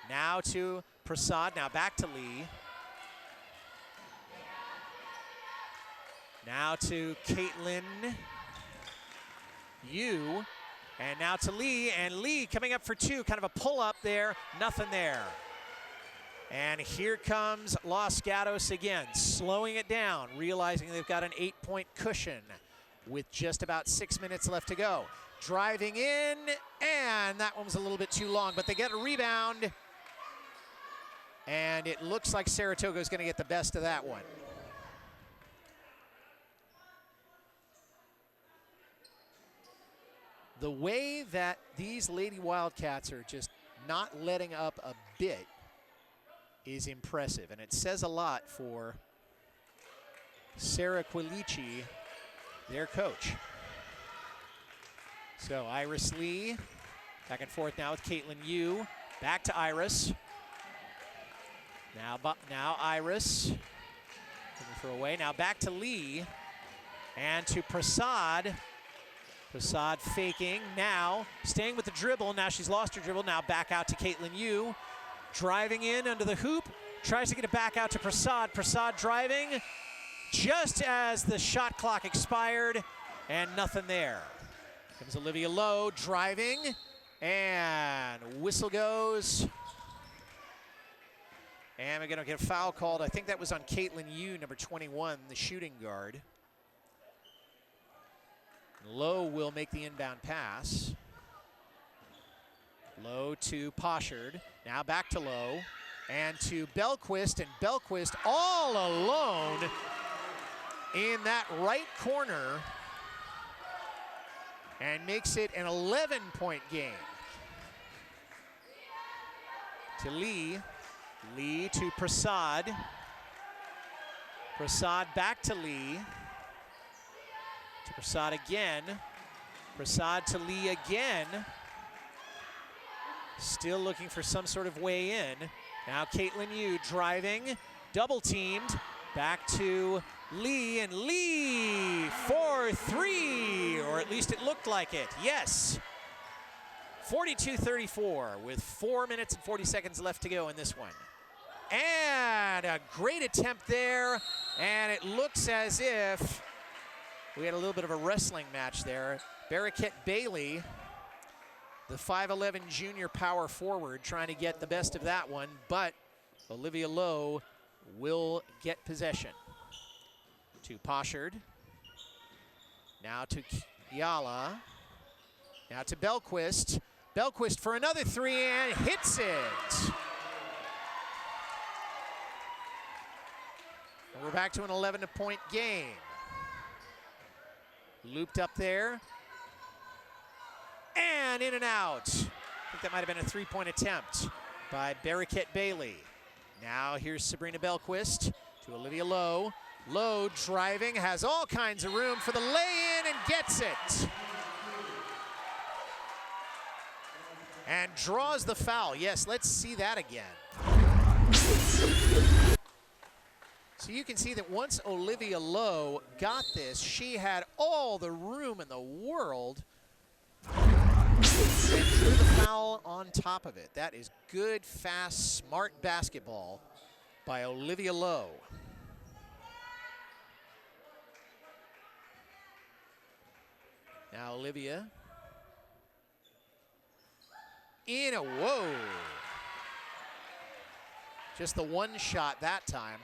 Now to Prasad. Now back to Lee. Now to Caitlin Yu, and now to Lee, and Lee coming up for two, kind of a pull-up there, nothing there. And here comes Los Gatos again, slowing it down, realizing they've got an 8-point cushion with just about 6 minutes left to go. Driving in, and that one was a little bit too long, but they get a rebound, and it looks like Saratoga is going to get the best of that one. The way that these Lady Wildcats are just not letting up a bit is impressive, and it says a lot for Sarah Quilici, their coach. So Iris Lee, back and forth now with Caitlin Yu, back to Iris. Now Iris, looking for a way. Now back to Lee, and to Prasad. Prasad faking, now staying with the dribble. Now she's lost her dribble. Now back out to Caitlin Yu. Driving in under the hoop. Tries to get it back out to Prasad. Prasad driving just as the shot clock expired, and nothing there. Comes Olivia Lowe driving, and whistle goes. And we're going to get a foul called. I think that was on Caitlin Yu, number 21, the shooting guard. Lowe will make the inbound pass. Lowe to Poshard. Now back to Lowe. And to Belquist. And Belquist all alone in that right corner. And makes it an 11-point game. To Lee. Lee to Prasad. Prasad back to Lee. To Prasad again. Prasad to Lee again. Still looking for some sort of way in. Now Caitlin Yu driving, double teamed. Back to Lee, and Lee for three, or at least it looked like it. Yes. 42-34 with 4 minutes and 40 seconds left to go in this one. And a great attempt there, and it looks as if we had a little bit of a wrestling match there. Barriquette Bailey, the 5'11" junior power forward, trying to get the best of that one, but Olivia Lowe will get possession. To Poshard. Now to Kiala. Now to Belquist. Belquist for another three and hits it. And we're back to an 11-point game. Looped up there. And in and out. I think that might have been a three-point attempt by Barriquette Bailey. Now here's Sabrina Belquist to Olivia Lowe. Lowe driving, has all kinds of room for the lay-in and gets it. And draws the foul. Yes, let's see that again. So you can see that once Olivia Lowe got this, she had all the room in the world And drew the foul on top of it. That is good, fast, smart basketball by Olivia Lowe. Now Olivia. In a whoa. Just the one shot that time.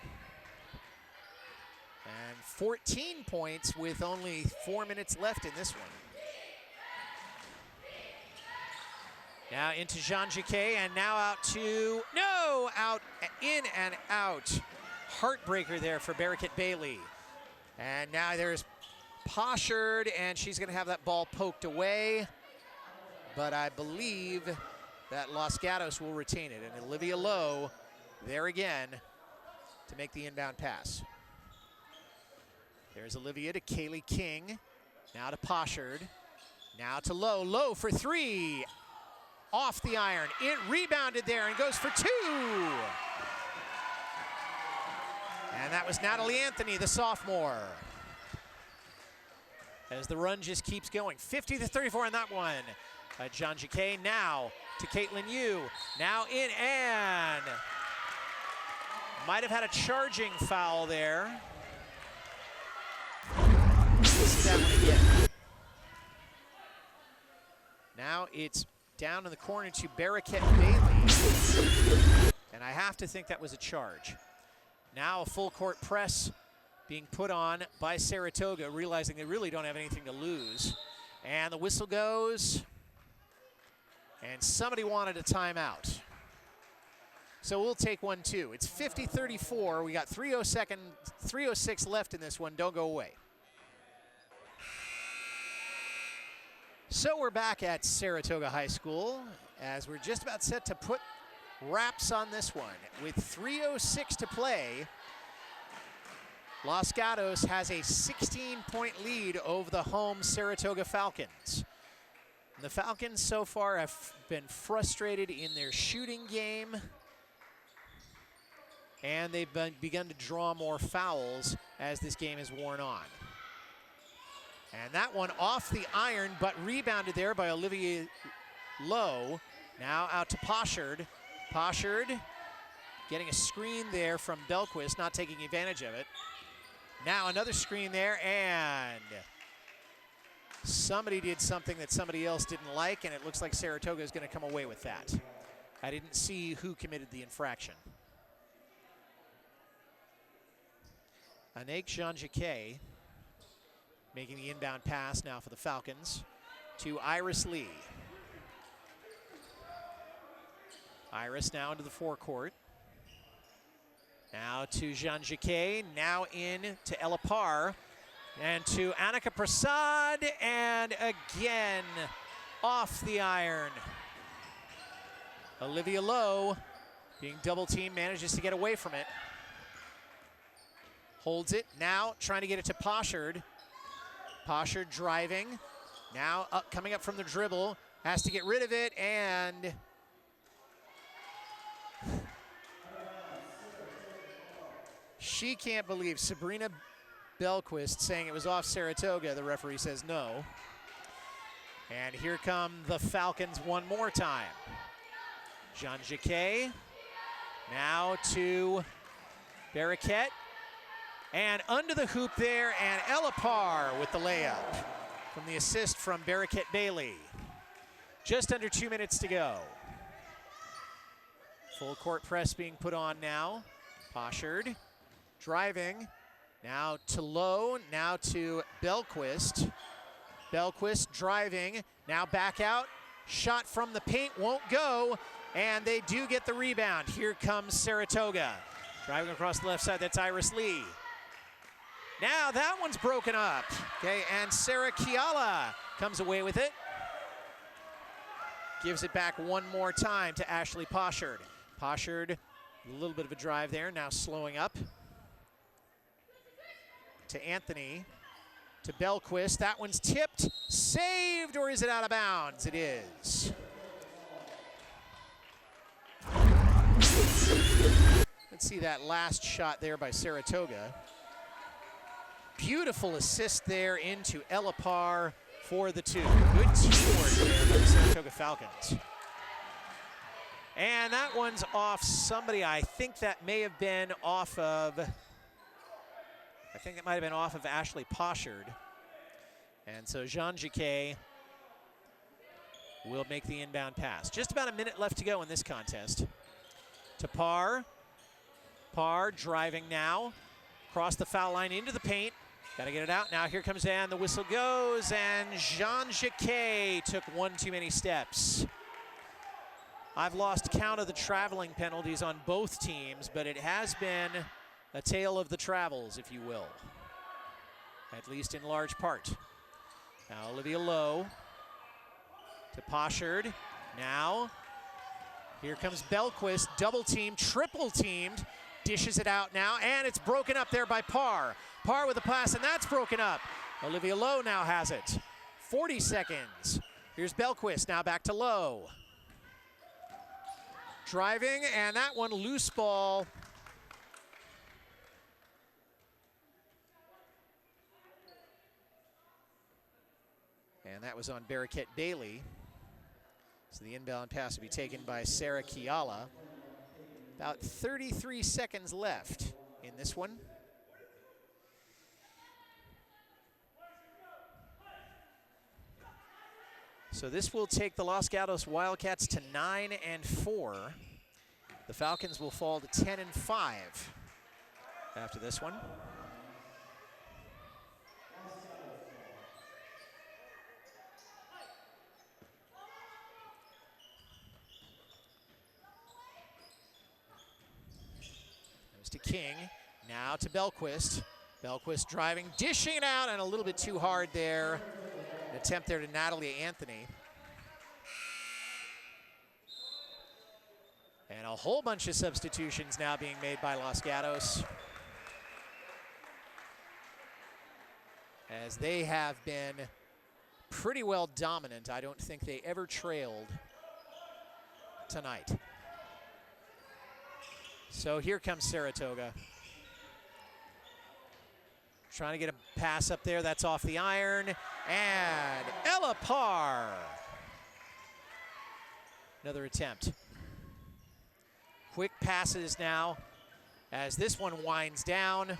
And 14 points with only 4 minutes left in this one. Now into Jean Jacquet, and now out to, no, out, in and out. Heartbreaker there for Barrickett Bailey. And now there's Poshard, and she's gonna have that ball poked away. But I believe that Los Gatos will retain it. And Olivia Lowe there again to make the inbound pass. There's Olivia to Kaylee King. Now to Poshard. Now to Lowe. Lowe for three. Off the iron. It rebounded there and goes for two. And that was Natalie Anthony, the sophomore. As the run just keeps going. 50-34 on that one. Jean Jacquet now to Caitlin Yu. Now in and might have had a charging foul there. See that one again. Now it's down in the corner to Barrickett Bailey. And I have to think that was a charge. Now a full court press being put on by Saratoga, realizing they really don't have anything to lose. And the whistle goes. And somebody wanted a timeout. So we'll take one too. It's 50-34. We got 3:06 left in this one. Don't go away. So we're back at Saratoga High School as we're just about set to put wraps on this one. With 3:06 to play, Los Gatos has a 16-point lead over the home Saratoga Falcons. The Falcons so far have been frustrated in their shooting game, and they've begun to draw more fouls as this game has worn on. And that one off the iron, but rebounded there by Olivia Lowe. Now out to Poshard. Poshard getting a screen there from Belquist, not taking advantage of it. Now another screen there, and somebody did something that somebody else didn't like, and it looks like Saratoga is going to come away with that. I didn't see who committed the infraction. Anaik Jean Jacquet making the inbound pass now for the Falcons to Iris Lee. Iris now into the forecourt. Now to Jean Jacquet, now in to Ella Parr, and to Annika Prasad, and again off the iron. Olivia Lowe, being double teamed, manages to get away from it. Holds it, now trying to get it to Poshard. Poshard driving, now coming up from the dribble, has to get rid of it, and she can't believe Sabrina Belquist saying it was off Saratoga. The referee says no. And here come the Falcons one more time. Jean Jacquet, now to Barrickett. And under the hoop there, and Ella Parr with the layup from the assist from Barrickett Bailey. Just under 2 minutes to go. Full court press being put on now. Poshard driving, now to Lowe, now to Belquist. Belquist driving, now back out. Shot from the paint won't go, and they do get the rebound. Here comes Saratoga. Driving across the left side, that's Iris Lee. Now that one's broken up. Okay, and Sarah Kiala comes away with it. Gives it back one more time to Ashley Poshard. Poshard, a little bit of a drive there, now slowing up. To Anthony, to Belquist. That one's tipped, saved, or is it out of bounds? It is. Let's see that last shot there by Saratoga. Beautiful assist there into Ella Parr for the 2. Good teamwork there by the Saratoga Falcons. And that one's off somebody. I think that may have been off of, I think it might have been off of Ashley Poshard. And so Jean Jacquet will make the inbound pass. Just about a minute left to go in this contest. To Parr. Parr driving now. Across the foul line into the paint. Got to get it out. Now here comes Dan. The whistle goes. And Jean Jacquet took one too many steps. I've lost count of the traveling penalties on both teams, but it has been a tale of the travels, if you will. At least in large part. Now Olivia Lowe to Poshard. Now, here comes Belquist, double teamed, triple teamed, dishes it out now, and it's broken up there by Parr. Parr with a pass, and that's broken up. Olivia Lowe now has it. 40 seconds. Here's Belquist, now back to Lowe. Driving, and that one loose ball. And that was on Barraquette Bailey. So the inbound pass will be taken by Sarah Kiala. About 33 seconds left in this one. So this will take the Los Gatos Wildcats to 9-4. The Falcons will fall to 10-5 after this one. To King, now to Belquist. Belquist driving, dishing it out, and a little bit too hard there. An attempt there to Natalie Anthony. And a whole bunch of substitutions now being made by Los Gatos, as they have been pretty well dominant. I don't think they ever trailed tonight. So here comes Saratoga. Trying to get a pass up there. That's off the iron. And Ella Parr. Another attempt. Quick passes now as this one winds down.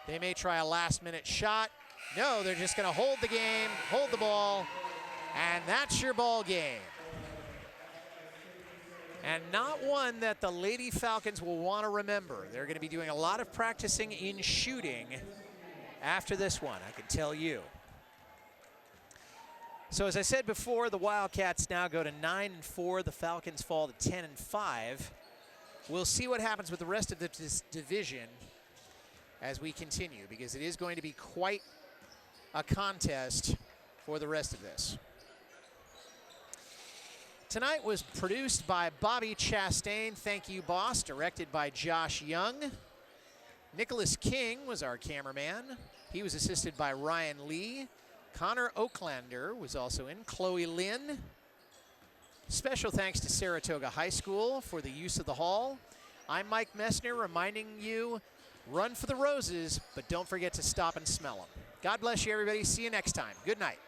They may try a last-minute shot. No, they're just going to hold the game, hold the ball, and that's your ball game. And not one that the Lady Falcons will want to remember. They're going to be doing a lot of practicing in shooting after this one, I can tell you. So as I said before, the Wildcats now go to 9-4. The Falcons fall to 10-5. We'll see what happens with the rest of this division as we continue, because it is going to be quite a contest for the rest of this. Tonight was produced by Bobby Chastain, thank you boss, directed by Josh Young. Nicholas King was our cameraman. He was assisted by Ryan Lee. Connor Oaklander was also in, Chloe Lynn. Special thanks to Saratoga High School for the use of the hall. I'm Mike Messner reminding you, run for the roses, but don't forget to stop and smell them. God bless you everybody, see you next time, good night.